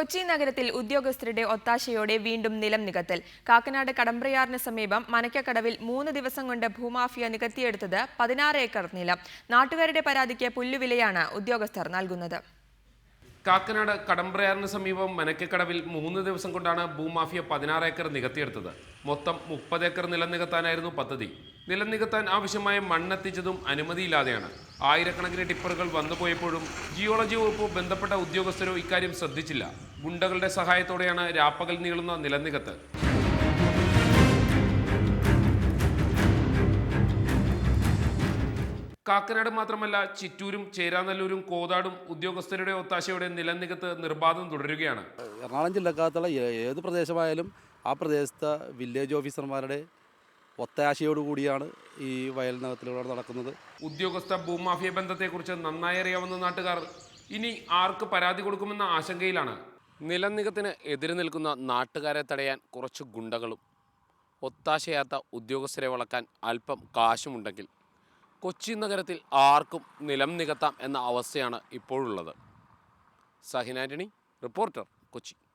കൊച്ചി നഗരത്തിൽ ഉദ്യോഗസ്ഥരുടെ ഒത്താശയോടെ വീണ്ടും നിലം നികത്തൽ. കാക്കനാട് കടമ്പ്രയാറിന് സമീപം മനക്കക്കടവിൽ 3 ദിവസം കൊണ്ട് ഭൂമാഫിയ നികത്തിയെടുത്തത് 16 ഏക്കർ നിലം. നാട്ടുകാരുടെ പരാതിക്ക് പുല്ലുവിലയാണ് ഉദ്യോഗസ്ഥർ നൽകുന്നത്. കാക്കനാട് കടമ്പ്രയാറിന് സമീപം മനക്കക്കടവിൽ 3 ദിവസം കൊണ്ടാണ് ഭൂമാഫിയ 16 ഏക്കർ നികത്തിയെടുത്തത്. മൊത്തം 30 ഏക്കർ നിലം നികത്താനായിരുന്നു പദ്ധതി. നിലം നികത്താൻ ആവശ്യമായ മണ്ണെത്തിച്ചതും അനുമതിയില്ലാതെയാണ്. ആയിരക്കണക്കിന് ടിപ്പറുകൾ വന്നുപോയപ്പോഴും ജിയോളജി വകുപ്പ് ബന്ധപ്പെട്ട ഉദ്യോഗസ്ഥരോ ഇക്കാര്യം ശ്രദ്ധിച്ചില്ല. ഗുണ്ടകളുടെ സഹായത്തോടെയാണ് രാപ്പകൽ നീളുന്ന നിലം നികത്ത്. കാക്കനാട് മാത്രമല്ല, ചിറ്റൂരും ചേരാനല്ലൂരും കോതാടും ഉദ്യോഗസ്ഥരുടെ ഒത്താശയോടെ നിലം നികത്ത് നിർബാധം തുടരുകയാണ്. എറണാകുളം ജില്ലക്കകത്തുള്ള ഏത് പ്രദേശമായാലും ആ പ്രദേശത്തെ വില്ലേജ് ഓഫീസർമാരുടെ ഒത്താശയോടുകൂടിയാണ് ഈ വയൽ നികത്തിലൂടെ നടക്കുന്നത്. ഉദ്യോഗസ്ഥ ഭൂമാഫിയ ബന്ധത്തെക്കുറിച്ച് നന്നായി അറിയാവുന്ന നാട്ടുകാർ ഇനി ആർക്ക് പരാതി കൊടുക്കുമെന്ന ആശങ്കയിലാണ്. നിലം നികത്തിന് എതിര് നിൽക്കുന്ന നാട്ടുകാരെ തടയാൻ കുറച്ച് ഗുണ്ടകളും ഒത്താശയാത്ത ഉദ്യോഗസ്ഥരെ വളക്കാൻ അല്പം കാശുമുണ്ടെങ്കിൽ കൊച്ചി നഗരത്തിൽ ആർക്കും നിലം നികത്താം എന്ന അവസ്ഥയാണ് ഇപ്പോഴുള്ളത്. സഹിൻ ആന്റണി, റിപ്പോർട്ടർ, കൊച്ചി.